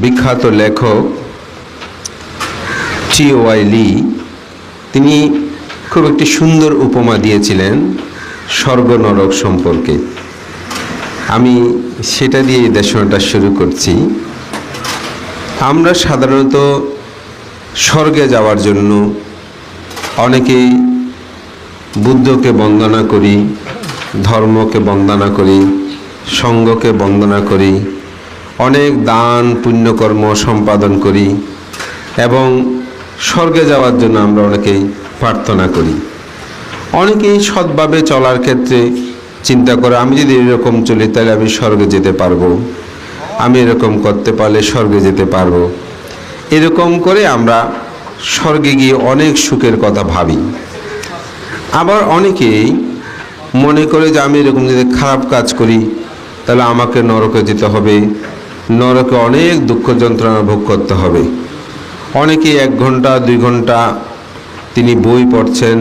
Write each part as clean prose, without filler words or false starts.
বিখ্যাত লেখক টি.ও.ওয়াই. লি তিনি খুব একটি সুন্দর উপমা দিয়েছিলেন স্বর্গ নরক সম্পর্কে। আমি সেটা দিয়ে এই দেশনাটা শুরু করছি। আমরা সাধারণত স্বর্গে যাওয়ার জন্য অনেকেই বুদ্ধকে বন্দনা করি, ধর্মকে বন্দনা করি, সঙ্ঘকে বন্দনা করি, অনেক দান পুণ্যকর্ম সম্পাদন করি এবং স্বর্গে যাওয়ার জন্য আমরা অনেকেই প্রার্থনা করি। অনেকেই সৎভাবে চলার ক্ষেত্রে চিন্তা করে, আমি যদি এরকম চলি তাহলে আমি স্বর্গে যেতে পারবো, আমি এরকম করতে পারলে স্বর্গে যেতে পারবো। এরকম করে আমরা স্বর্গে গিয়ে অনেক সুখের কথা ভাবি। আবার অনেকেই মনে করে যে আমি এরকম যদি খারাপ কাজ করি তাহলে আমাকে নরকে যেতে হবে, নরকে অনেক দুঃখ যন্ত্রণা ভোগ করতে হবে। অনেকেই 1 ঘন্টা 2 ঘন্টা তিনি বই পড়ছেন,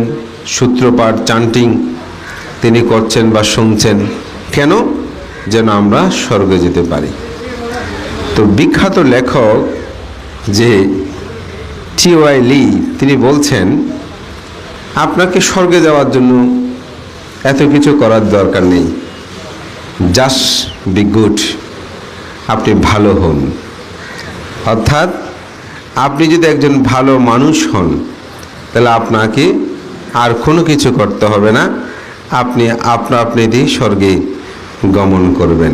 সূত্রপাঠ চান্টিং তিনি করছেন বা শুনছেন, কেন? যেন আমরা স্বর্গে যেতে পারি। তো বিখ্যাত লেখক যে টি.ও.ওয়াই. লি তিনি বলছেন, আপনাকে স্বর্গে যাওয়ার জন্য এত কিছু করার দরকার নেই, জাস্ট বি গুড, আপনি ভালো হন। অর্থাৎ আপনি যদি একজন ভালো মানুষ হন তাহলে আপনাকে আর কোনো কিছু করতে হবে না, আপনি আপনি দিয়ে স্বর্গে গমন করবেন।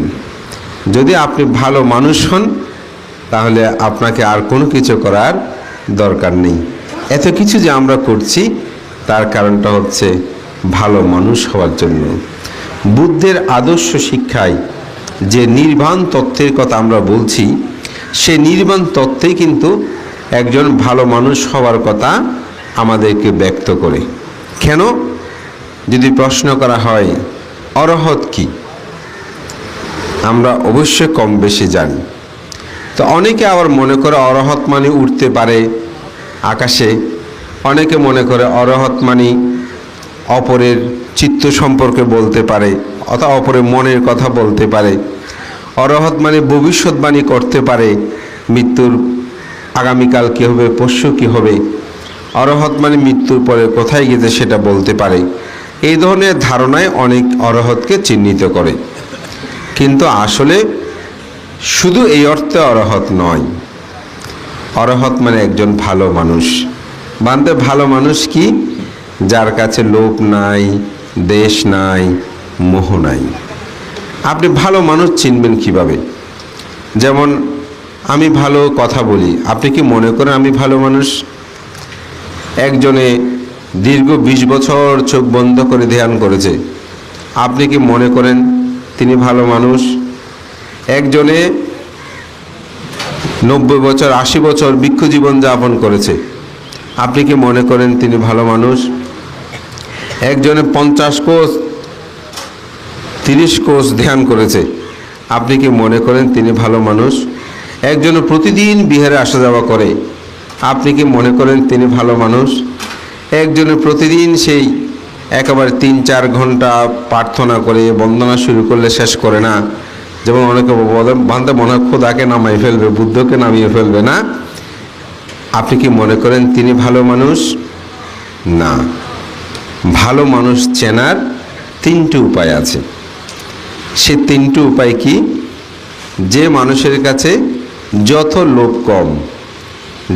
যদি আপনি ভালো মানুষ হন তাহলে আপনাকে আর কোনো কিছু করার দরকার নেই। এত কিছু যে আমরা করছি তার কারণটা হচ্ছে ভালো মানুষ হওয়ার জন্য। বুদ্ধের আদর্শ শিক্ষায় যে নির্বাণ তত্ত্বের কথা আমরা বলছি, সে নির্বাণ তত্ত্বেই কিন্তু একজন ভালো মানুষ হওয়ার কথা আমাদেরকে ব্যক্ত করে। কেন? যদি প্রশ্ন করা হয় অরহত কি, আমরা অবশ্যই কম বেশি জানি। তো অনেকে আবার মনে করে অরহত মানে উঠতে পারে আকাশে, অনেকে মনে করে অরহত মানে অপরের চিত্ত সম্পর্কে বলতে পারে অথবা অপরের মনের কথা বলতে পারে, অরহত মানে ভবিষ্যৎবাণী করতে পারে, মৃত্যুর আগামীকাল কী হবে, পরশু কী হবে, অরহত মানে মৃত্যুর পরে কোথায় গেছে সেটা বলতে পারে। এই ধরনের ধারণায় অনেক অরহতকে চিহ্নিত করে, কিন্তু আসলে শুধু এই অর্থে অরহত নয়। অরহত মানে একজন ভালো মানুষ। বান্ধে ভালো মানুষ কি? যার কাছে লোভ নাই, দেশ নাই, মোহ নাই। আপনি ভালো মানুষ চিনবেন কিভাবে? যেমন আমি ভালো কথা বলি, আপনি কি মনে করেন আমি ভালো মানুষ? একজনে দীর্ঘ 20 বছর চোখ বন্ধ করে ধ্যান করেছে, আপনি কি মনে করেন তিনি ভালো মানুষ? একজনে 90 বছর 80 বছর ভিক্ষ জীবন যাপন করেছে, আপনি কি মনে করেন তিনি ভালো মানুষ? একজনে 50 কোষ 30 কোষ ধ্যান করেছে, আপনি কি মনে করেন তিনি ভালো মানুষ? একজনে প্রতিদিন বিহারে আসা যাওয়া করে, আপনি কি মনে করেন তিনি ভালো মানুষ? একজনে প্রতিদিন সেই একেবারে 3-4 ঘন্টা প্রার্থনা করে বন্দনা শুরু করলে শেষ করে না, যেমন অনেকে বান্ধে মনে হয় খোদাকে নামিয়ে ফেলবে, বুদ্ধকে নামিয়ে ফেলবে না, আপনি কি মনে করেন তিনি ভালো মানুষ? না। ভালো মানুষ চেনার 3টি উপায় আছে। সে 3টি উপায় কি? যে মানুষের কাছে যত লোভ কম,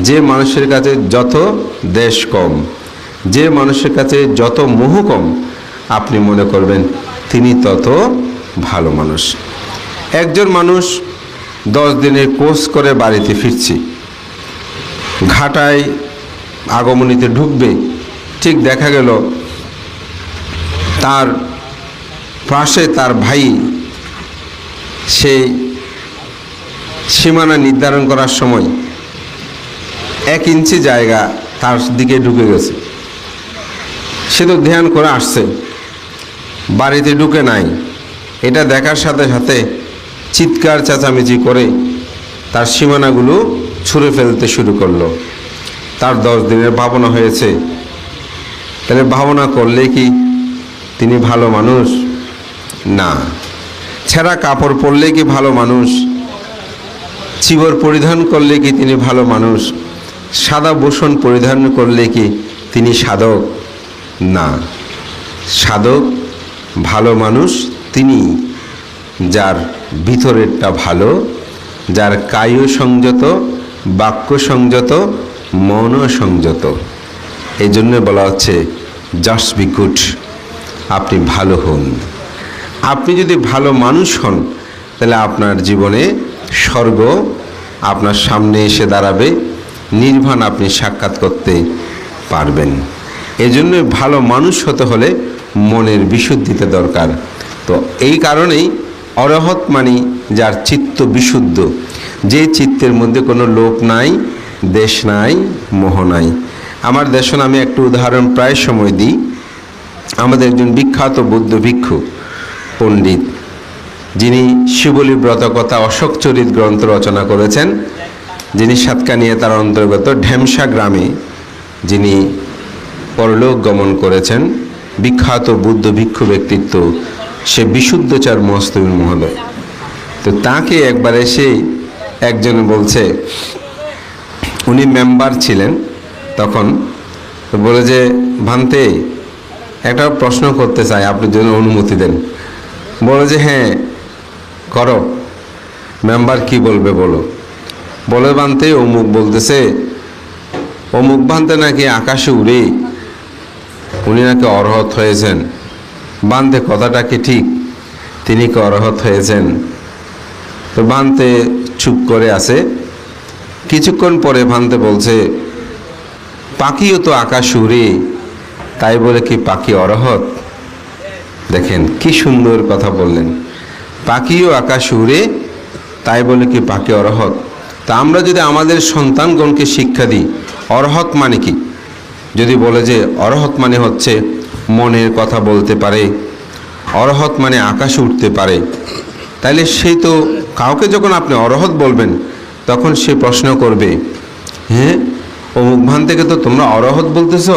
যে মানুষের কাছে যত দেশ কম, যে মানুষের কাছে যত মোহ কম, আপনি মনে করবেন তিনি তত ভালো মানুষ। একজন মানুষ 10 দিনের কোর্স করে বাড়িতে ফিরছে, ঘাটায় আগমনীতে ঢুকবে, ঠিক দেখা গেল তার পাশে তার ভাই সেই সীমানা নির্ধারণ করার সময় 1 ইঞ্চি জায়গা তার দিকে ঢুকে গেছে। সে তো ধ্যান করে আসছে, বাড়িতে ঢুকে নাই। এটা দেখার সাথে সাথে চিৎকার চেঁচামেচি করে তার সীমানাগুলো ছুঁড়ে ফেলতে শুরু করলো। তার 10 দিনের ভাবনা হয়েছে। তাহলে ভাবনা করলে কি তিনি ভালো মানুষ? না। ছেঁড়া কাপড় পরলে কি ভালো মানুষ? চিবর পরিধান করলে কি তিনি ভালো মানুষ? সাদা ভূষণ পরিধান করলে কি তিনি সাধক? না, সাধক ভালো মানুষ তিনি যার ভিতরেরটা ভালো, যার কায় সংযত, বাক্য সংযত, মন সংযত। এই জন্য বলা হচ্ছে জাস্ট বি গুড, আপনি ভালো হন। আপনি যদি ভালো মানুষ হন তাহলে আপনার জীবনে স্বর্গ আপনার সামনে এসে দাঁড়াবে, নির্বাণ আপনি সাক্ষাৎ করতে পারবেন। এজন্য ভালো মানুষ হতে হলে মনের বিশুদ্ধিতে দরকার। তো এই কারণেই অরহৎ মানে যার চিত্ত বিশুদ্ধ, যে চিত্তের মধ্যে কোনো লোভ নাই, দেশ নাই, মোহ নাই। আমার দেশন আমি একটু উদাহরণ প্রায় সময় দিই। আমাদের একজন বিখ্যাত বৌদ্ধ ভিক্ষু পণ্ডিত, যিনি শিবলী ব্রতকথা অশোক চরিত গ্রন্থ রচনা করেছেন, যিনি সাতকানিয়া তার অন্তর্গত ঢেমসা গ্রামে যিনি পরলোক গমন করেছেন, বিখ্যাত বুদ্ধ ভিক্ষু ব্যক্তিত্ব, সে বিশুদ্ধচার মস্তবীর মহোদয়। তো তাকে একবার এসে একজন বলছে, উনি মেম্বার ছিলেন তখন, তো বলে যে ভান্তে একটা প্রশ্ন করতে চাই, আপনি যদি অনুমতি দেন। বলে যে হ্যাঁ করো। মেম্বার কি বলবে বলো। বলে ভান্তে অমুক বলতেছে, অমুক ভান্তে নাকি আকাশে উড়ে উনি নাকি অরহৎ হয়েছেন। ভান্তে কথাটা কি ঠিক? তিনি কি অরহৎ হয়েছেন? তো ভান্তে চুপ করে আছে। কিছুক্ষণ পরে ভান্তে বলছে, পাখিও তো আকাশ উড়ে, তাই বলে কি পাখি অরহৎ? দেখেন কি সুন্দর কথা বললেন, পাখিও আকাশ উড়ে, তাই বলে কি পাখি অরহৎ? তা আমরা যদি আমাদের সন্তানগণকে শিক্ষা দিই অরহৎ মানে কি, যদি বলে যে অরহৎ মানে হচ্ছে মনের কথা বলতে পারে, অরহৎ মানে আকাশে উঠতে পারে, তাইলে সেই তো কাউকে যখন আপনি অরহৎ বলবেন তখন সে প্রশ্ন করবে, হ্যাঁ অমুক ভান থেকে তো তোমরা অরহৎ বলতেছ,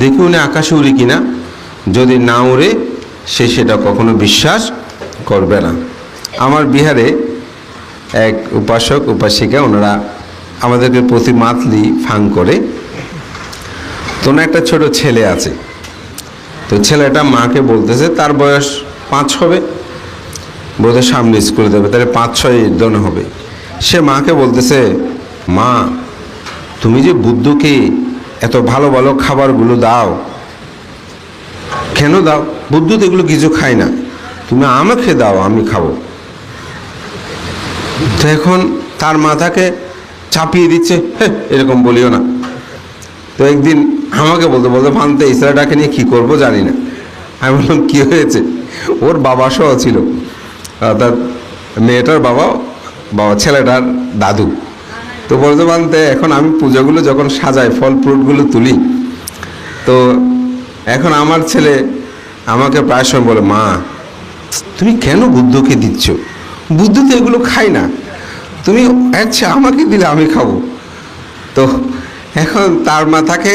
দেখি উনি আকাশে উড়ি কিনা। যদি না উড়ে সে সেটা কখনো বিশ্বাস করবে না। আমার বিহারে এক উপাসক উপাসিকা, ওনারা আমাদেরকে প্রতি মান্থলি ফাং করে। তো না একটা ছোট ছেলে আছে, তো ছেলেটা মাকে বলতেছে, তার বয়স 5 হবে, বোধহয় সামনে স্কুলে দেবে, তাহলে 5-6 জন হবে। সে মাকে বলতেছে, মা তুমি যে বুদ্ধকে এত ভালো ভালো খাবারগুলো দাও, কেন দাও? বুদ্ধ তো এগুলো কিছু খায় না, তুমি আমাকে দাও, আমি খাবো। তো এখন তার মাথাকে চাপিয়ে দিচ্ছে, হ্যাঁ এরকম বলিও না। তো একদিন আমাকে বলতে ভান্তে এই ছেলেটাকে নিয়ে কী করবো জানি না। আমি বললাম কী হয়েছে? ওর বাবা সহ ছিল, অর্থাৎ মেয়েটার বাবা, ছেলেটার দাদু। তো বলতে ভান্তে এখন আমি পূজাগুলো যখন সাজাই, ফল ফ্রুটগুলো তুলি, তো এখন আমার ছেলে আমাকে প্রায় সময় বলে, মা তুমি কেন বুদ্ধকে দিচ্ছ? বুদ্ধ তো এগুলো খায় না, তুমি আচ্ছা আমাকে দিলে আমি খাবো। তো এখন তার মাথাকে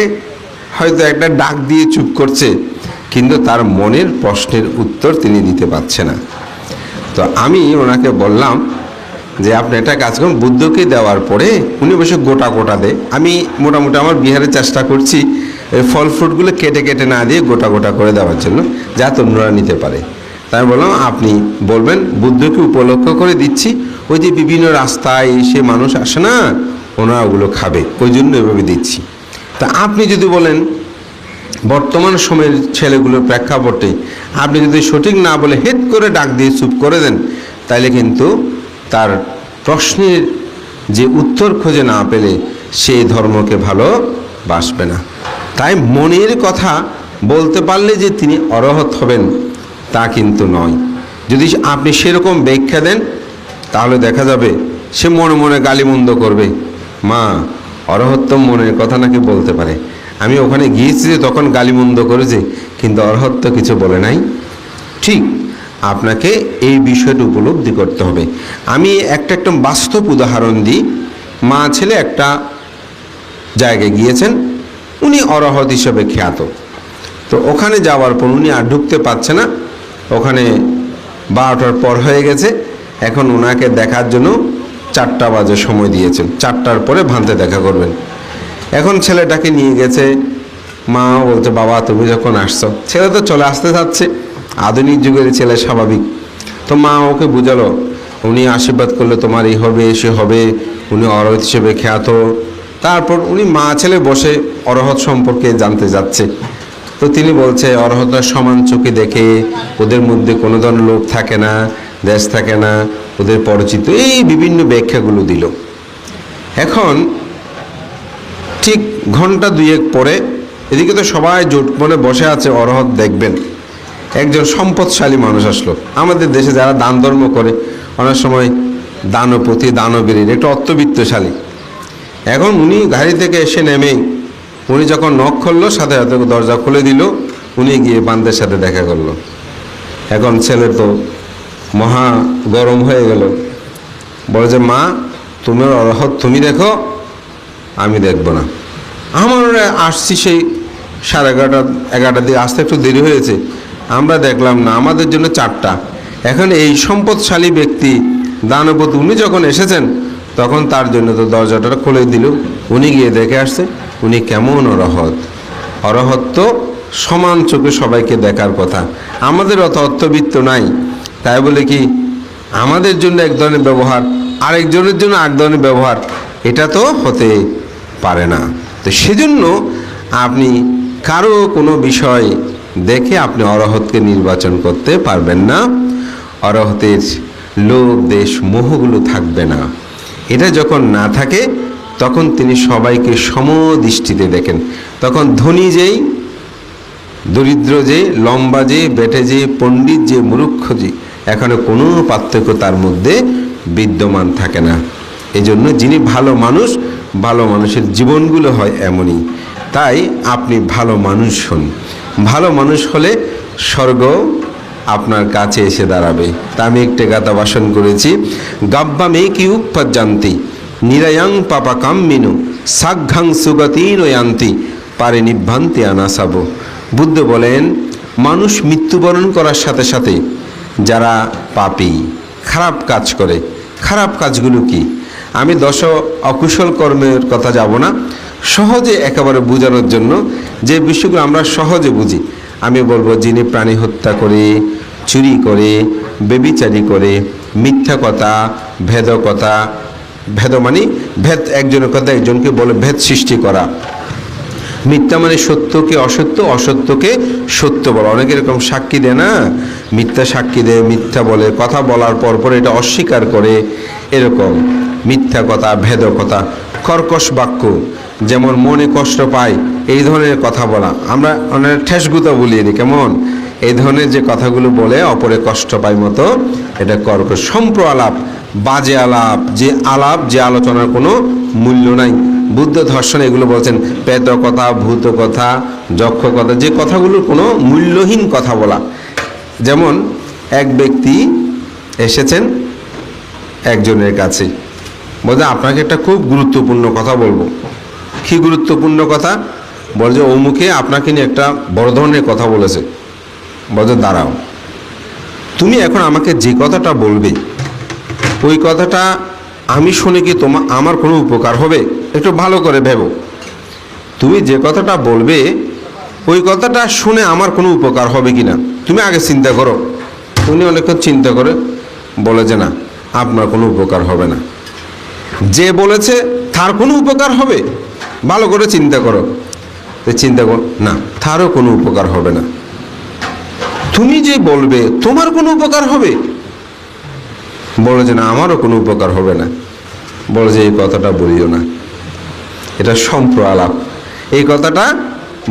হয়তো একটা ডাক দিয়ে চুপ করছে, কিন্তু তার মনের প্রশ্নের উত্তর তিনি দিতে পারছে না। তো আমি ওনাকে বললাম যে আপনি একটা কাজ করুন, বুদ্ধকে দেওয়ার পরে উনি অবশ্য গোটা গোটা দেয়, আমি মোটামুটি আমার বিহারে চেষ্টা করছি এই ফল ফ্রুটগুলো কেটে কেটে না দিয়ে গোটা গোটা করে দেওয়ার জন্য, যাতে অন্যরা নিতে পারে। তাই বললাম আপনি বলবেন বুদ্ধকে উপলক্ষ করে দিচ্ছি, ওই যে বিভিন্ন রাস্তায় এসে মানুষ আসে না, ওনারা ওগুলো খাবে, ওই জন্য এভাবে দিচ্ছি। তা আপনি যদি বলেন বর্তমান সময়ের ছেলেগুলোর প্রেক্ষাপটে আপনি যদি সঠিক না বলে হেড করে ডাক দিয়ে চুপ করে দেন, তাহলে কিন্তু তার প্রশ্নের যে উত্তর খুঁজে না পেলে সেই ধর্মকে ভালোবাসবে না। তাই মনের কথা বলতে পারলে যে তিনি অরহৎ হবেন তা কিন্তু নয়। যদি আপনি সেরকম ব্যাখ্যা দেন তাহলে দেখা যাবে সে মনে মনে গালিমন্দ করবে, মা অরহত্ব মনের কথা নাকি বলতে পারে। আমি ওখানে গিয়েছি যে তখন গালিমন্দ করেছে, কিন্তু অরহত্ব কিছু বলে নাই। ঠিক আপনাকে এই বিষয়টা উপলব্ধি করতে হবে। আমি একটা বাস্তব উদাহরণ দিই। মা ছেলে একটা জায়গায় গিয়েছেন, উনি অরহৎ হিসেবে খ্যাত। তো ওখানে যাওয়ার পর উনি আর ঢুকতে পারছে না, ওখানে 12টার পর হয়ে গেছে। এখন ওনাকে দেখার জন্য 4টা বাজে সময় দিয়েছেন, 4টার পরে ভান্তে দেখা করবেন। এখন ছেলেটাকে নিয়ে গেছে, মা বলছে বাবা তুমি যখন আসছো, ছেলে তো চলে আসতে যাচ্ছে, আধুনিক যুগের ছেলে স্বাভাবিক। তো মা ওকে বুঝালো, উনি আশীর্বাদ করলে তোমার এই হবে সে হবে, উনি অরহত হিসেবে খ্যাত। তারপর উনি মা ছেলে বসে অরহত সম্পর্কে জানতে যাচ্ছে। তো তিনি বলছে অরহতরা সমান চোখে দেখে, ওদের মধ্যে কোনো ধরনের লোভ থাকে না, দেশ থাকে না, ওদের পরিচিত, এই বিভিন্ন ব্যাখ্যাগুলো দিল। এখন ঠিক ঘন্টা 2-1 পরে এদিকে তো সবাই জোট মনে বসে আছে অরহত দেখবেন, একজন সম্পদশালী মানুষ আসলো। আমাদের দেশে যারা দান ধর্ম করে অনেক সময় দানপতি দানবীর একটু অর্থবিত্তশালী। এখন উনি গাড়ি থেকে এসে নেমেই উনি যখন নখ খুললো, সাথে সাথে দরজা খুলে দিল, উনি গিয়ে বান্দের সাথে দেখা করলো। এখন ছেলে তো মহা গরম হয়ে গেল, বলে যে মা তোমার অরহত তুমি দেখো, আমি দেখব না। আমার আসছি সেই 11:30 দিকে, আসতে একটু দেরি হয়েছে, আমরা দেখলাম না, আমাদের জন্য 4টা। এখন এই সম্পদশালী ব্যক্তি দানপতি উনি যখন এসেছেন তখন তার জন্য তো দরজাটা খুলে দিল, উনি গিয়ে দেখে আসছে উনি কেমন অরহত। অরহত তো সমান চোখে সবাইকে দেখার কথা, আমাদের অত অর্থবিত্ত নাই, তাই বলে কি আমাদের জন্য এক ধরনের ব্যবহার আরেকজনের জন্য আরেক ধরনের ব্যবহার, এটা তো হতে পারে না। তো সেজন্য আপনি কারো কোনো বিষয় দেখে আপনি অরহতকে নির্বাচন করতে পারবেন না। অরহতের লোভ দেশ মোহগুলো থাকবে না। এটা যখন না থাকে তখন তিনি সবাইকে সমদৃষ্টিতে দেখেন। তখন ধনী যেই, দরিদ্র যে, লম্বা যে, বেটে যে, পণ্ডিত যে, মূর্খ যে, এখানে কোনো পার্থক্য তার মধ্যে বিদ্যমান থাকে না। এজন্য যিনি ভালো মানুষ, ভালো মানুষের জীবনগুলো হয় এমনই। তাই আপনি ভালো মানুষ হন। ভালো মানুষ হলে স্বর্গ আপনার কাছে এসে দাঁড়াবে। তা আমি একটা গাথা ভাষণ করেছি, গাব্বা মে কি উপজান্তি নিরায়াং পাপা কাম্মিনু সাঘাং সুগতিন ইয়ান্তি পারে নিভ্রান্তি আনাসাব। বুদ্ধ বলেন মানুষ মৃত্যুবরণ করার সাথে সাথে যারা পাপী খারাপ কাজ করে, খারাপ কাজগুলো কি, আমি 10 অকুশল কর্মের কথা যাব না, সহজে একেবারে বোঝানোর জন্য যে বিষয়গুলো আমরা সহজে বুঝি আমি বলবো, যিনি প্রাণী হত্যা করে, চুরি করে, বেবিচারি করে, মিথ্যা কথা, ভেদ কথা, ভেদ মানে ভেদ, একজনের কথা একজনকে বলে ভেদ সৃষ্টি করা, মিথ্যা মানে সত্যকে অসত্য, অসত্যকে সত্য বলা। অনেকে এরকম সাক্ষী দেয় না, মিথ্যা সাক্ষী দেয়, মিথ্যা বলে, কথা বলার পর এটা অস্বীকার করে, এরকম মিথ্যা কথা, ভেদ কথা, কর্কশ বাক্য, যেমন মনে কষ্ট পায় এই ধরনের কথা বলা, আমরা অনেক ঠেসগুতা বলিয়ে দিই, কেমন এই ধরনের যে কথাগুলো বলে অপরে কষ্ট পায় মতো, এটা কর্কশ। সম্প্র আলাপ, বাজে আলাপ, যে আলোচনার কোনো মূল্য নাই। বুদ্ধ দর্শন এগুলো বলছেন, প্রেত কথা, ভূত কথা, যক্ষ কথা, যে কথাগুলোর কোনো মূল্যহীন কথা বলা। যেমন এক ব্যক্তি এসেছেন একজনের কাছে, বলছে আপনাকে একটা খুব গুরুত্বপূর্ণ কথা বলবো। কি গুরুত্বপূর্ণ কথা? বলছে অমুকে আপনাকে নিয়ে একটা বড় ধরনের কথা বলেছে। বলছে দাঁড়াও, তুমি এখন আমাকে যে কথাটা বলবে ওই কথাটা আমি শুনে কি আমার কোনো উপকার হবে? একটু ভালো করে ভেবো, তুমি যে কথাটা বলবে ওই কথাটা শুনে আমার কোনো উপকার হবে কি না, তুমি আগে চিন্তা করো। উনি অনেকক্ষণ চিন্তা করে বলে যে না, আপনার কোনো উপকার হবে না। যে বলেছে তার কোনো উপকার হবে? ভালো করে চিন্তা করো। চিন্তা কর, না, তারও কোনো উপকার হবে না। তুমি যে বলবে তোমার কোনো উপকার হবে? বলে যে না, আমারও কোনো উপকার হবে না। বলে যে এই কথাটা বলিও না, এটা সম্প্র আলাপ, এই কথাটা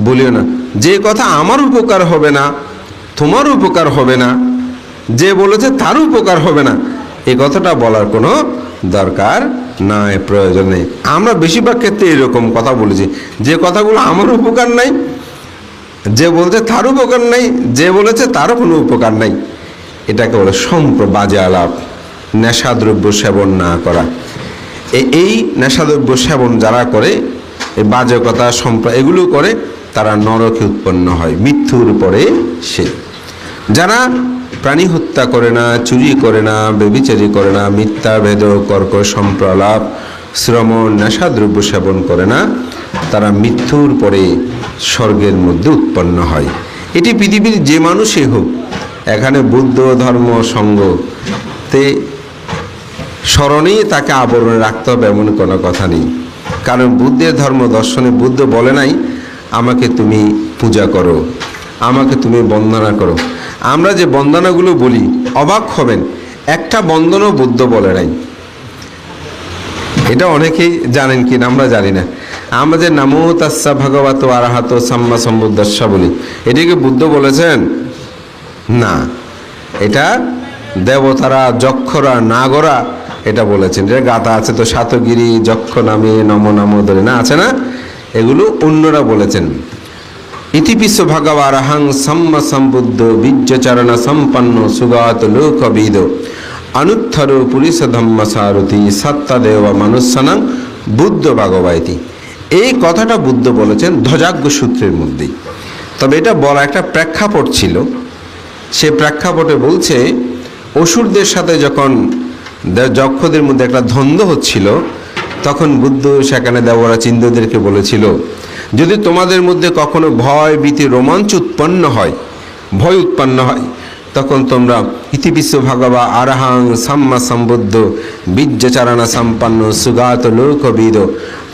বলিও না। যে কথা আমার উপকার হবে না, তোমার উপকার হবে না, যে বলেছে তার উপকার হবে না, এই কথাটা বলার কোনো দরকার নাই, প্রয়োজন নেই। আমরা বেশিরভাগ ক্ষেত্রে এরকম কথা বলেছি, যে কথাগুলো আমার উপকার নাই, যে বলছে তার উপকার নাই, যে বলেছে তারও কোনো উপকার নাই। এটাকে বলে সম্প্র, বাজে আলাপ, নেশাদ্রব্য সেবন না করা। এই নেশাদ্রব্য সেবন যারা করে, এই বাজে কথা, সম্প্র এগুলো করে, তারা নরকে উৎপন্ন হয়, মৃত্যুর পরে সে। যারা প্রাণী হত্যা করে না, চুরি করে না, ব্যভিচারী করে না, মিথ্যা ভেদ কর্কশ সম্প্রলাপ শ্রমণ নেশাদ্রব্য সেবন করে না, তারা মৃত্যুর পরে স্বর্গের মধ্যে উৎপন্ন হয়। এটি পৃথিবীর যে মানুষই হোক, এখানে বুদ্ধ ধর্ম সঙ্গতে স্মরণেই তাকে আবরণে রাখতে হবে এমন কোনো কথা নেই। কারণ বুদ্ধের ধর্ম দর্শনে বুদ্ধ বলে নাই আমাকে তুমি পূজা করো, আমাকে তুমি বন্দনা করো। আমরা যে বন্দনাগুলো বলি অবাক হবেন, একটা বন্দনাও বুদ্ধ বলে নাই। এটা অনেকেই জানেন কি না আমরা জানি না। আমরা যে নামো তাস্সা ভগবত আরহাত সাম্মা সম্বুদ্ধস্য বলি, এটিকে বুদ্ধ বলেছেন না, এটা দেবতারা, যক্ষরা, নাগরা এটা বলেছেন। এটা গাথা আছে তো, সাতগিরি যক্ষ নামে নম নম ধরে না আছে না, এগুলো অন্যরা বলেছেন। ইতিপিস ভগবারহং সম্মা সম্বুদ্ধ বীর্যচরণ সম্পন্ন সুগাত লোকবিদ অনুত্থর পুলিশ ধম্ম সারথি সত্তাদেব মনুষ্যনাং বুদ্ধ ভাগবতী। এই কথাটা বুদ্ধ বলেছেন ধ্বজাজ্ঞ সূত্রের মধ্যেই। তবে এটা বলা একটা প্রেক্ষাপট ছিল। সে প্রেক্ষাপটে বলছে অসুরদের সাথে যখন যক্ষদের মধ্যে একটা দ্বন্দ্ব হচ্ছিল, তখন বুদ্ধ সেখানে দেবরা চিন্তাদেরকে বলেছিল, যদি তোমাদের মধ্যে কখনো ভয় ভীতি রোমাঞ্চ উৎপন্ন হয়, ভয় উৎপন্ন হয়, তখন তোমরা ইতিবিশ্ব ভগবা আরহাং সাম্মা সম্বুদ্ধ বীর্যচারণা সম্পন্ন সুগাত লোকবিদ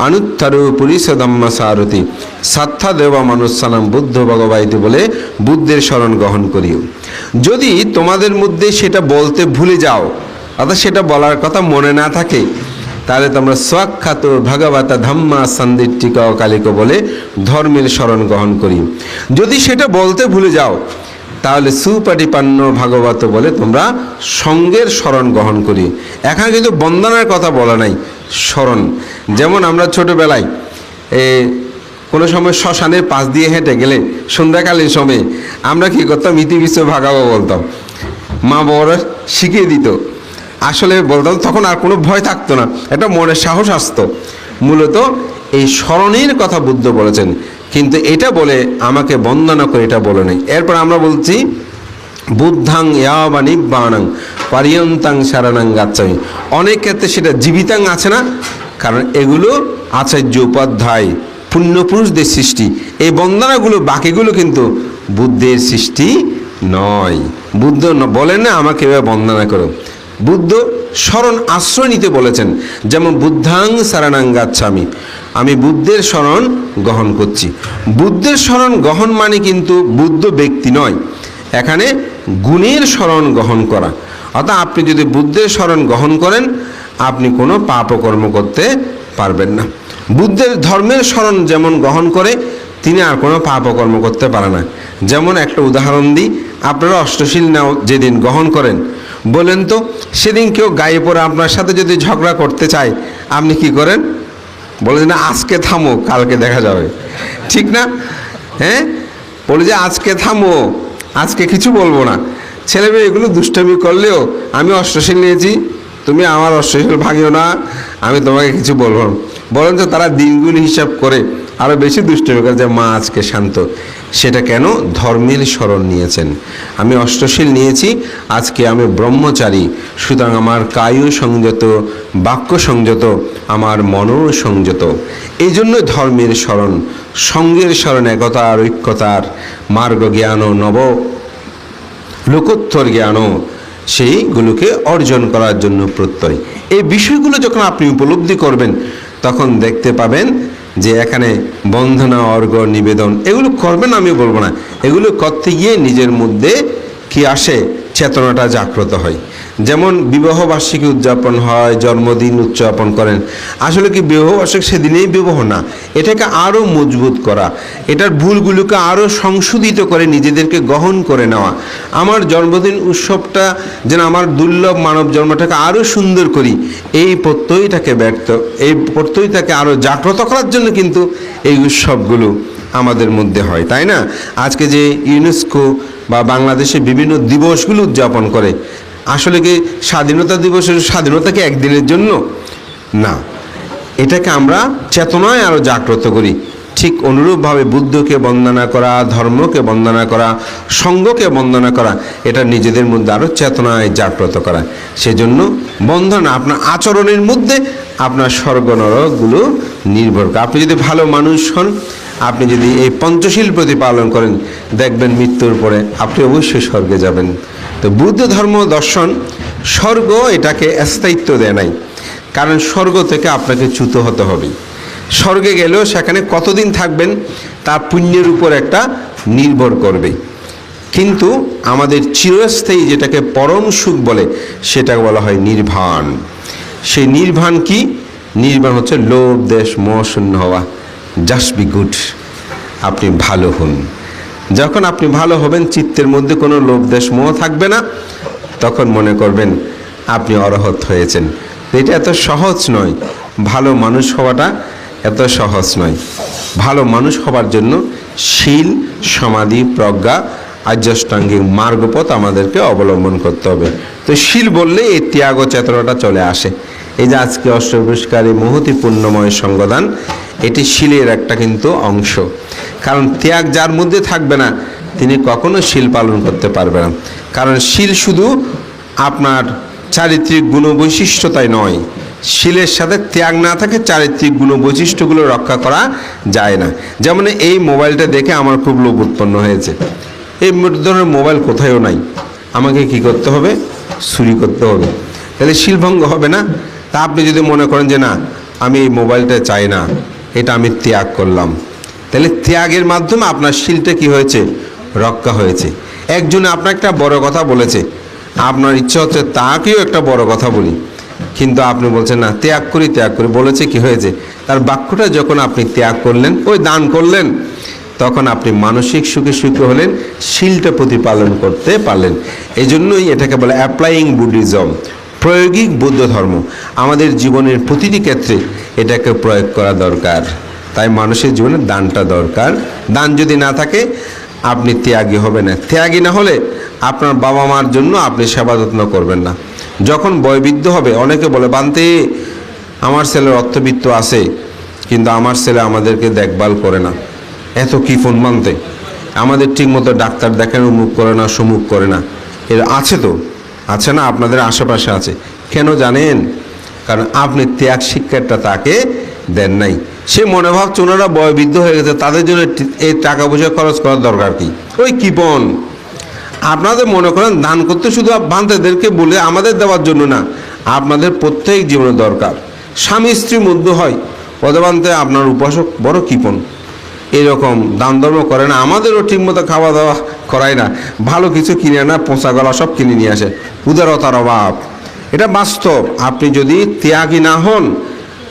অনুত্তর পুলিশ ধম্ম সারথি সাত্থা দেব মনুষ্যানাম বুদ্ধ ভগবতী বলে বুদ্ধের শরণ গ্রহণ করিও। যদি তোমাদের মধ্যে সেটা বলতে ভুলে যাও, অর্থাৎ সেটা বলার কথা মনে না থাকে, তাহলে তোমরা স্বাক্ষাত ভগবতা ধম্মা সন্দিষ্টিক কালিক বলে ধর্মের শরণ গ্রহণ করি। যদি সেটা বলতে ভুলে যাও, তাহলে সুপাটিপান্ন ভাগবত বলে তোমরা সঙ্গের শরণ গ্রহণ করি। এখানে কিন্তু বন্দনার কথা বলা নাই, শরণ। যেমন আমরা ছোটোবেলায় কোনো সময় শ্মশানের পাশ দিয়ে হেঁটে গেলে সন্ধ্যাকালীন সময়ে আমরা কী করতাম, ইতিবিশ্ব ভাগাবো বলতাম, মা বাবারা শিখিয়ে দিত। আসলে বলতাম, তখন আর কোনো ভয় থাকতো না, একটা মনের সাহস আসতো। মূলত এই স্মরণের কথা বুদ্ধ বলেছেন, কিন্তু এটা বলে আমাকে বন্দনা করে এটা বলে নেই। এরপর আমরা বলছি বুদ্ধাং ইয়াবা নিব্বাণাং পারিয়ন্তাং শরণাং গাচ্ছামি। অনেক ক্ষেত্রে সেটা জীবিতাং আছে না, কারণ এগুলো আচার্য উপাধ্যায় পুণ্যপুরুষদের সৃষ্টি। এই বন্দনাগুলো বাকিগুলো কিন্তু বুদ্ধের সৃষ্টি নয়। বুদ্ধ বলেন না আমাকে এভাবে বন্দনা করো। বুদ্ধ শরণ আশ্রয় নিতে বলেছেন, যেমন বুদ্ধাং শরণাং গাচ্ছামি, আমি বুদ্ধের শরণ গ্রহণ করছি। বুদ্ধের শরণ গ্রহণ মানে কিন্তু বুদ্ধ ব্যক্তি নয়, এখানে গুণের শরণ গ্রহণ করা। অর্থাৎ আপনি যদি বুদ্ধের শরণ গ্রহণ করেন, আপনি কোনো পাপকর্ম করতে পারবেন না। বুদ্ধের ধর্মের শরণ যেমন গ্রহণ করে, তিনি আর কোনো পাপকর্ম করতে পারে না। যেমন একটা উদাহরণ দিই, আপনারা অষ্টশীল নাও যেদিন গ্রহণ করেন, বলেন তো সেদিন কেউ গায়ে পড়ে আপনার সাথে যদি ঝগড়া করতে চায়, আপনি কি করেন? বলে না আজকে থামো, কালকে দেখা যাবে, ঠিক না? হ্যাঁ, বলে যে আজকে থামো, আজকে কিছু বলবো না। ছেলে মেয়ে এগুলো দুষ্টামি করলেও আমি অষ্টশীল নিয়েছি, তুমি আমার অষ্টশীল ভাঙিও না, আমি তোমাকে কিছু বলবো না। বলেন তো তারা দিনগুলি হিসাব করে আরও বেশি দুষ্টামি করে যে মা আজকে শান্ত। সেটা কেন? ধর্মের শরণ নিয়েছেন। আমি অষ্টশীল নিয়েছি, আজকে আমি ব্রহ্মচারী, সুতরাং আমার কায়ও সংযত, বাক্য সংযত, আমার মনও সংযত। এই জন্য ধর্মের শরণ, সঙ্গের শরণ, একতার ঐক্যতার মার্গ জ্ঞান, নব লোকোত্তর জ্ঞান, সেইগুলোকে অর্জন করার জন্য প্রত্যয়। এই বিষয়গুলো যখন আপনি উপলব্ধি করবেন, তখন দেখতে পাবেন যে এখানে বন্ধনা, অর্ঘ্য, নিবেদন এগুলো করবেন, আমি বলবো না, এগুলো করতে গিয়ে নিজের মধ্যে কি আসে, চেতনাটা জাগ্রত হয়। যেমন বিবাহবার্ষিকী উদযাপন হয়, জন্মদিন উদযাপন করেন, আসলে কি বিবাহবার্ষিকী সেদিনেই বিবাহ না, এটাকে আরও মজবুত করা, এটার ভুলগুলোকে আরও সংশোধিত করে নিজেদেরকে গ্রহণ করে নেওয়া। আমার জন্মদিন উৎসবটা যেন আমার দুর্লভ মানব জন্মটাকে আরও সুন্দর করি, এই প্রত্যয়টাকে এই প্রত্যয়টাকে আরও জাগ্রত করার জন্য কিন্তু এই উৎসবগুলো আমাদের মধ্যে হয়, তাই না? আজকে যে ইউনেস্কো বা বাংলাদেশে বিভিন্ন দিবসগুলো উদযাপন করে, আসলে কি স্বাধীনতা দিবসের স্বাধীনতা কি একদিনের জন্য না, এটাকে আমরা চেতনায় আরও জাগ্রত করি। ঠিক অনুরূপভাবে বুদ্ধকে বন্দনা করা, ধর্মকে বন্দনা করা, সঙ্ঘকে বন্দনা করা, এটা নিজেদের মধ্যে আরও চেতনায় জাগ্রত করা। সেজন্য বন্ধন আপনার আচরণের মধ্যে আপনার স্বর্গ নরকগুলো নির্ভর করে। আপনি যদি ভালো মানুষ হন, আপনি যদি এই পঞ্চশীল প্রতিপালন করেন, দেখবেন মৃত্যুর পরে আপনি অবশ্যই স্বর্গে যাবেন। তো বুদ্ধ ধর্ম দর্শন স্বর্গ এটাকে স্থায়িত্ব দেয় নাই, কারণ স্বর্গ থেকে আপনাকে চ্যুত হতে হবে। স্বর্গে গেলেও সেখানে কতদিন থাকবেন তা পুণ্যের উপর একটা নির্ভর করবে। কিন্তু আমাদের চিরস্থায়ী যেটাকে পরম সুখ বলে, সেটাকে বলা হয় নির্বাণ। সেই নির্বাণ কি? নির্বাণ হচ্ছে লোভ দেশ মোহ শূন্য হওয়া। জাস্ট বি গুড, আপনি ভালো হন। যখন আপনি ভালো হবেন, চিত্তের মধ্যে কোনো লোভ দেশ মোহ থাকবে না, তখন মনে করবেন আপনি অরহত হয়েছেন। এটা এত সহজ নয়, ভালো মানুষ হওয়াটা এত সহজ নয়। ভালো মানুষ হবার জন্য শীল, সমাধি, প্রজ্ঞা, আর্যাষ্টাঙ্গিক মার্গপথ আমাদেরকে অবলম্বন করতে হবে। তো শীল বললে এই ত্যাগ ও চেতনাটা চলে আসে। এই যে আজকে অষ্টপুরস্কারী মহতি পুণ্যময় সঙ্গদান, এটি শীলের একটা কিন্তু অংশ। কারণ ত্যাগ যার মধ্যে থাকবে না, তিনি কখনো শীল পালন করতে পারবে না। কারণ শীল শুধু আপনার চারিত্রিক গুণ বৈশিষ্ট্যতাই নয়, শীলের সাথে ত্যাগ না থাকে চারিত্রিক গুণ বৈশিষ্ট্যগুলো রক্ষা করা যায় না। যেমন এই মোবাইলটা দেখে আমার খুব লোভ উৎপন্ন হয়েছে। এই ধরনের মোবাইল কোথায়ও নাই, আমাকে কি করতে হবে? চুরি করতে হবে। তাহলে শীলভঙ্গ হবে না? তা আপনি যদি মনে করেন যে না, আমি এই মোবাইলটা চাই না, এটা আমি ত্যাগ করলাম, তাহলে ত্যাগের মাধ্যমে আপনার শীলটা কি হয়েছে? রক্ষা হয়েছে। একজনে আপনার একটা বড় কথা বলেছে, আপনার ইচ্ছা হচ্ছে তাকেও একটা বড় কথা বলি, কিন্তু আপনি বলছেন না, ত্যাগ করি ত্যাগ করি। বলেছে কি হয়েছে? তার বাক্যটা যখন আপনি ত্যাগ করলেন, ওই দান করলেন, তখন আপনি মানসিক সুখে সুখী হলেন, শীলটা প্রতিপালন করতে পারলেন। এই জন্যই এটাকে বলে অ্যাপ্লাইং বুদ্ধিজম, প্রায়োগিক বৌদ্ধ ধর্ম। আমাদের জীবনের প্রতিটি ক্ষেত্রে এটাকে প্রয়োগ করা দরকার। তাই মানুষের জীবনে দানটা দরকার। দান যদি না থাকে, আপনি ত্যাগী হবে না। ত্যাগী না হলে আপনার বাবা মার জন্য আপনি সেবা যত্ন করবেন না। যখন বয়বৃদ্ধ হবে, অনেকে বলে বান্তে আমার ছেলের অর্থবিত্ত আছে, কিন্তু আমার ছেলে আমাদেরকে দেখভাল করে না। এত কি ফোন মানতে, আমাদের ঠিকমতো ডাক্তার দেখেন, মুখ করে না, সমুখ করে না। এর আছে তো, আছে না, আপনাদের আশেপাশে আছে। কেন জানেন? কারণ আপনি ত্যাগ শিক্ষাটা তাকে দেন নাই। সে মনে ভাবছে ওনারা বয়বৃদ্ধ হয়ে গেছে, তাদের জন্য এই টাকা পয়সা খরচ করার দরকার কি? ওই কিপন। আপনাদের মনে করেন দান করতে শুধু বান্তেদেরকে বলে আমাদের দেওয়ার জন্য না, আপনাদের প্রত্যেক জীবনে দরকার। স্বামী স্ত্রীর মধ্যে হয়, পদবান্তে আপনার উপাসক বড় কিপন, এরকম দান ধর্ম করে না, আমাদেরও ঠিকমতো খাওয়া দাওয়া করায় না, ভালো কিছু কিনে না, পচা গলা সব কিনে নিয়ে আসে। উদারতার অভাব, এটা বাস্তব। আপনি যদি ত্যাগী না হন,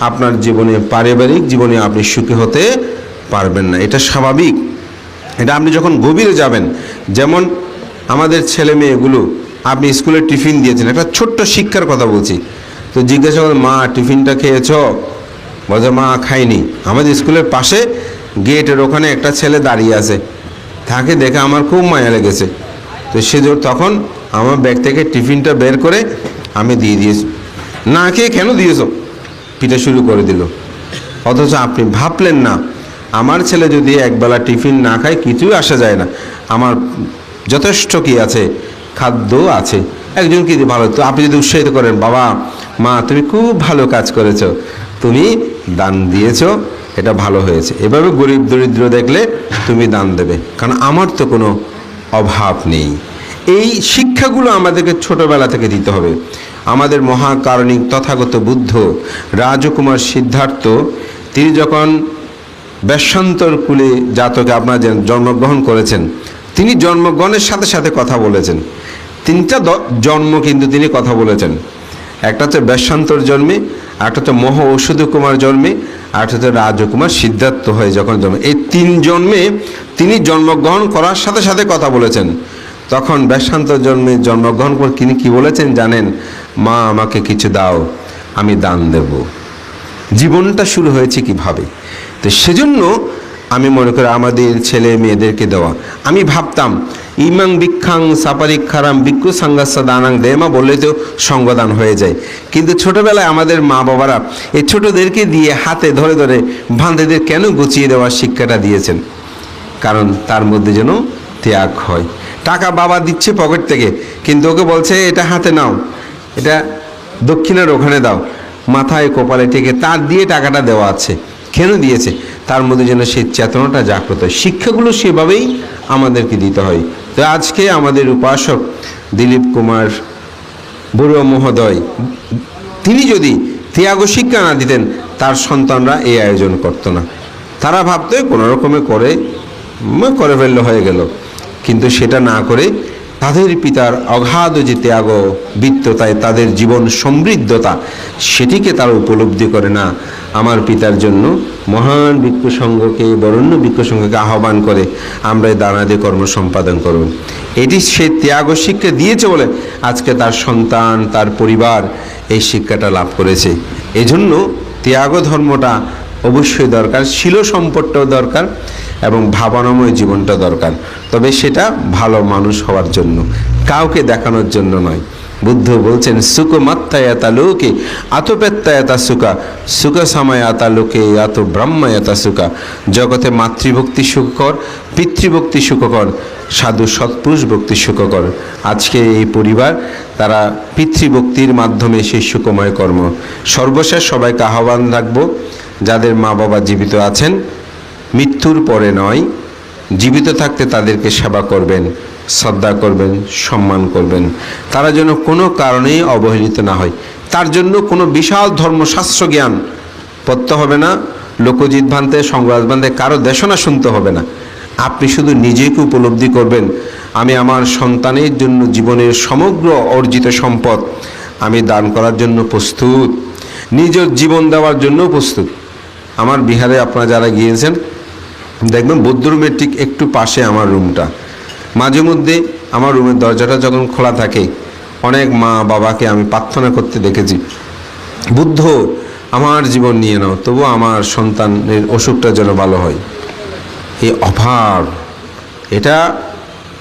আপনার জীবনে, পারিবারিক জীবনে আপনি সুখী হতে পারবেন না। এটা স্বাভাবিক। এটা আপনি যখন গভীরে যাবেন, যেমন আমাদের ছেলে মেয়েগুলো, আপনি স্কুলে টিফিন দিয়েছেন, একটা ছোট্ট শিক্ষার কথা বলছি, তো জিজ্ঞাসা করেন মা টিফিনটা খেয়েছ? বলছে মা খাইনি। আমাদের স্কুলের পাশে গেটের ওখানে একটা ছেলে দাঁড়িয়ে আছে, তাকে দেখে আমার খুব মায়া লেগেছে। তো সে তখন আমার ব্যাগ থেকে টিফিনটা বের করে আমি দিয়ে দিয়েছি। না খেয়ে কেন দিয়েছ? পিটা শুরু করে দিল। অথচ আপনি ভাবলেন না, আমার ছেলে যদি একবেলা টিফিন না খায় কিছুই আসা যায় না, আমার যথেষ্ট কি আছে, খাদ্য আছে। একজন কি ভালো, তো আপনি যদি উৎসাহিত করেন, বাবা মা তুমি খুব ভালো কাজ করেছো, তুমি দান দিয়েছো, এটা ভালো হয়েছে। এভাবে গরিব দরিদ্র দেখলে তুমি দান দেবে, কারণ আমার তো কোনো অভাব নেই। এই শিক্ষাগুলো আমাদেরকে ছোটবেলা থেকে দিতে হবে। আমাদের মহাকারণিক তথাগত বুদ্ধ, রাজকুমার সিদ্ধার্থ, তিনি যখন বেশান্তর কুলে জাতকে আপনার জন্মগ্রহণ করেছেন, তিনি জন্মগ্রহণের সাথে সাথে কথা বলেছেন। তিনটা জন্ম কিন্তু তিনি কথা বলেছেন। একটা হচ্ছে বেশান্তর জন্মে, একটা হচ্ছে মহ ঔষধ কুমার জন্মে, আর একটা হচ্ছে রাজকুমার সিদ্ধার্থ হয়ে যখন জন্মে। এই তিন জন্মে তিনি জন্মগ্রহণ করার সাথে সাথে কথা বলেছেন। তখন বেশান্তর জন্মে জন্মগ্রহণ করে তিনি কি বলেছেন জানেন? মা আমাকে কিছু দাও, আমি দান দেব। জীবনটা শুরু হয়েছে কিভাবে? তো সেজন্য আমি মনে করি আমাদের ছেলে মেয়েদেরকে দেওয়া। আমি ভাবতাম ইমাং ভিক্ষাং সাপারিক্ষারাম ভিক্ষু সাঙ্গাসা দানাং দেমা বললে তো সঙ্গদান হয়ে যায়। কিন্তু ছোটবেলায় আমাদের মা বাবারা এই ছোটদেরকে দিয়ে হাতে ধরে ধরে ভান্তেদের কেন গুছিয়ে দেওয়ার শিক্ষাটা দিয়েছেন? কারণ তার মধ্যে যেন ত্যাগ হয়। টাকা বাবা দিচ্ছে পকেট থেকে, কিন্তু ওকে বলছে এটা হাতে নাও, এটা দক্ষিণের ওখানে দাও, মাথায় কপালে টেকে তার দিয়ে টাকাটা দেওয়া আছে। কেন দিয়েছে? তার মধ্যে যেন সেই চেতনাটা জাগ্রত হয়। শিক্ষাগুলো সেভাবেই আমাদেরকে দিতে হয়। তো আজকে আমাদের উপাসক দিলীপ কুমার বড়ুয়া মহোদয়, তিনি যদি ত্যাগ শিক্ষা না দিতেন, তার সন্তানরা এই আয়োজন করতো না। তারা ভাবতো কোনো রকমে করে ফেললে হয়ে গেল, কিন্তু সেটা না করে তাদের পিতার অগাধ যে ত্যাগ বিত্ততায় তাদের জীবন সমৃদ্ধতা, সেটিকে তারা উপলব্ধি করে না। আমার পিতার জন্য মহান ভিক্ষু সংঘকে, বরেণ্য ভিক্ষু সংঘকে আহ্বান করে আমরা এই দানাদি কর্ম সম্পাদন করুন। এটি সে ত্যাগ শিক্ষা দিয়েছে বলে আজকে তার সন্তান, তার পরিবার এই শিক্ষাটা লাভ করেছে। এজন্য ত্যাগ ধর্মটা অবশ্যই দরকার, শীল সম্পদটাও দরকার এবং ভাবনাময় জীবনটা দরকার। তবে সেটা ভালো মানুষ হওয়ার জন্য, কাউকে দেখানোর জন্য নয়। বুদ্ধ বলছেন সুখ মাত্তায়াতা লোকে আতপেত্তায়াতা সুখা, সুখ সামায়াতা লোকে আত ব্রহ্মায়াতা সুখা। জগতে মাতৃভক্তি সুখকর, পিতৃভক্তি সুখকর, সাধু সৎপুরুষ ভক্তি সুখকর। আজকে এই পরিবার তারা পিতৃভক্তির মাধ্যমে সেই সুখময় কর্ম। সর্বশেষ সবাইকে আহ্বান রাখবো, যাদের মা বাবা জীবিত আছেন, মৃত্যুর পরে নয়, জীবিত থাকতে তাদেরকে সেবা করবেন, শ্রদ্ধা করবেন, সম্মান করবেন। তারা যেন কোনো কারণেই অবহেলিত না হয়। তার জন্য কোনো বিশাল ধর্মশাস্ত্র জ্ঞান পড়তে হবে না, লোকজিৎ ভান্তে, সংগ্রাজ ভান্তে কারো দেশনা শুনতে হবে না। আপনি শুধু নিজেকে উপলব্ধি করবেন, আমি আমার সন্তানের জন্য জীবনের সমগ্র অর্জিত সম্পদ আমি দান করার জন্য প্রস্তুত, নিজের জীবন দেওয়ার জন্য প্রস্তুত। আমার বিহারে আপনারা যারা গিয়েছেন দেখবেন বৌদ্ধ রুমের ঠিক একটু পাশে আমার রুমটা। মাঝে মধ্যে আমার রুমের দরজাটা যখন খোলা থাকে, অনেক মা বাবাকে আমি প্রার্থনা করতে দেখেছি, বুদ্ধ আমার জীবন নিয়ে নাও, তবু আমার সন্তানের অসুখটা যেন ভালো হয়। এই অভাব,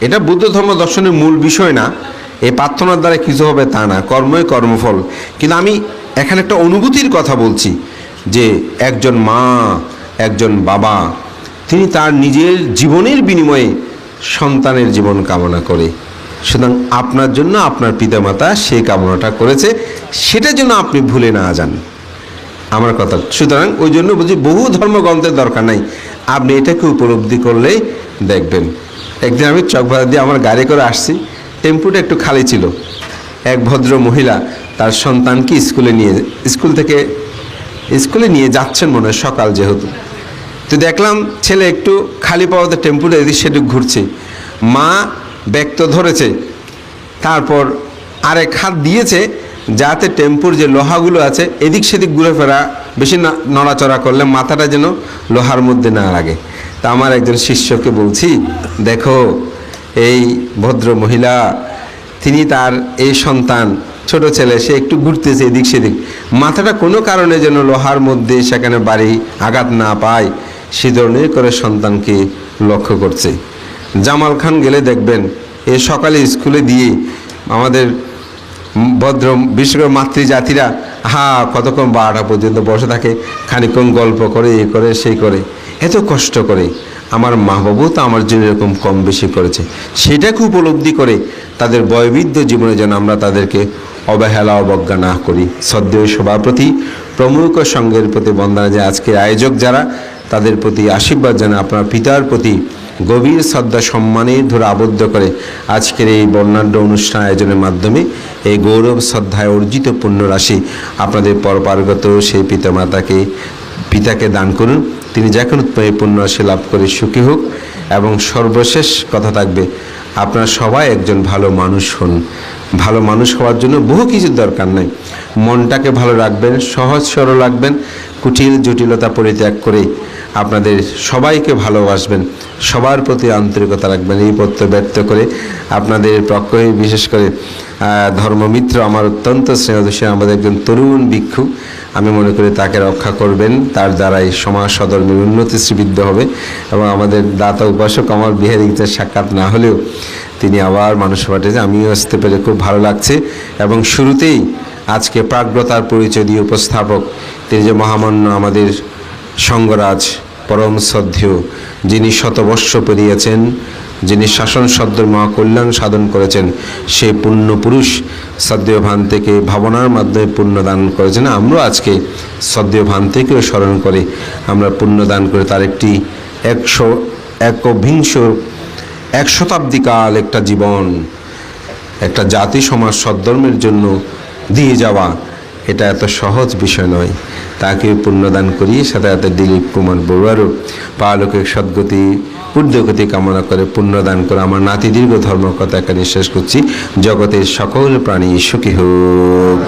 এটা বুদ্ধ ধর্ম দর্শনের মূল বিষয় না। এই প্রার্থনার দ্বারা কিছু হবে তা না, কর্মই কর্মফল। কিন্তু আমি এখানে একটা অনুভূতির কথা বলছি যে একজন মা, একজন বাবা, তিনি তার নিজের জীবনের বিনিময়ে সন্তানের জীবন কামনা করে। সুতরাং আপনার জন্য আপনার পিতামাতা সেই কামনাটা করেছে, সেটার জন্য আপনি ভুলে না যান, আমার কথা। সুতরাং ওই জন্য বলছি বহু ধর্মগ্রন্থের দরকার নাই, আপনি এটাকে উপলব্ধি করলেই দেখবেন। একদিন আমি চকবাজার দিয়ে আমার গাড়ি করে আসছি, টেম্পুটা একটু খালি ছিল। এক ভদ্র মহিলা তার সন্তানকে স্কুলে নিয়ে যাচ্ছেন মনে হয়, সকাল যেহেতু। তো দেখলাম ছেলে একটু খালি পাওয়াতে টেম্পুটা এদিক সেদিক ঘুরছে, মা ব্যাগ তো ধরেছে, তারপর আরেক হাত দিয়েছে যাতে টেম্পুর যে লোহাগুলো আছে এদিক সেদিক ঘুরে ফেরা, বেশি নড়াচড়া করলে মাথাটা যেন লোহার মধ্যে না লাগে। তা আমার একজন শিষ্যকে বলছি, দেখো এই ভদ্র মহিলা, তিনি তার এই সন্তান ছোট ছেলে, সে একটু ঘুরতেছে এদিক সেদিক, মাথাটা কোনো কারণে যেন লোহার মধ্যে সেখানে বাড়ি আঘাত না পায়, সে ধরনের করে সন্তানকে লক্ষ্য করছে। জামাল খান গেলে দেখবেন এ সকালে স্কুলে দিয়ে আমাদের ভদ্র বিশেষ করে মাতৃজাতিরা কতক্ষণ 12টা পর্যন্ত বসে থাকে, খানিকক্ষণ গল্প করে, এ করে সেই করে, এত কষ্ট করে। আমার মা বাবু তো আমার জন্য এরকম কম বেশি করেছে, সেটাকে উপলব্ধি করে তাদের বয়বৃদ্ধ জীবনে যেন আমরা তাদেরকে অবহেলা অবজ্ঞা না করি। শ্রদ্ধেয় সভাপতি, প্রমুখ সংঘের প্রতি বন্দনা যে আজকের আয়োজক যারা, তাদের প্রতি আশীর্বাদ জানাই। আপনার পিতার প্রতি গভীর শ্রদ্ধা সম্মানের ধরে আবদ্ধ করে আজকের এই বর্ণাঢ্য অনুষ্ঠান আয়োজনের মাধ্যমে এই গৌরব শ্রদ্ধায় অর্জিত পুণ্যরাশি আপনাদের পরপার্গত সেই পিতাকে দান করুন। তিনি যখন এই পুণ্যরাশি লাভ করে সুখী হোক। এবং সর্বশেষ কথা থাকবে, আপনারা সবাই একজন ভালো মানুষ হন। ভালো মানুষ হওয়ার জন্য বহু কিছুর দরকার নাই, মনটাকে ভালো রাখবেন, সহজ সরল রাখবেন, কুটিল জটিলতা পরিত্যাগ করে আপনাদের সবাইকে ভালোবাসবেন, সবার প্রতি আন্তরিকতা রাখবেন। এই প্রত্যয় ব্যক্ত করে আপনাদের পক্ষে বিশেষ করে ধর্মমিত্র আমার অত্যন্ত স্নেহদোষী আমাদের একজন তরুণ ভিক্ষু, আমি মনে করি তাকে রক্ষা করবেন, তার দ্বারাই সমাজ সধর্মের উন্নতি শ্রীবৃদ্ধ হবে। এবং আমাদের দাতা উপাসক আমার বিহারীতে সাক্ষাৎ না হলেও তিনি আবার মানুষ পাঠিয়েছে, আমিও আসতে পেরে খুব ভালো লাগছে। এবং শুরুতেই আজকে প্রাজ্ঞতার পরিচয় দিয়ে উপস্থাপক তিনি যে মহামান্য আমাদের সঙ্গরাজ পরম শ্রদ্ধেয়, যিনি শতবর্ষ পেরিয়েছেন, যিনি শাসন সদ্যর মহাকল্যাণ সাধন করেছেন, সেই পুণ্য পুরুষ শ্রদ্ধেয় ভান থেকে ভাবনার মাধ্যমে পুণ্যদান করেছেন। আমরাও আজকে শ্রদ্ধেয় ভান থেকেও স্মরণ করে আমরা পুণ্যদান করে তার একটি ১ শতাব্দীকাল একটা জীবন, একটা জাতি সমাজ সদ্ধর্মের জন্য দিয়ে যাওয়া, এটা এত সহজ বিষয় নয়। তাকে পুণ্যদান করি। সাথে সাথে দিলীপ কুমার বড়ুয়ারও পারলৌকিক সদ্গতি ঊর্ধ্বগতি কামনা করে পুণ্যদান করে আমার নাতি দীর্ঘ ধর্মকথা এখানে শেষ করছি। জগতের সকল প্রাণী সুখী হোক।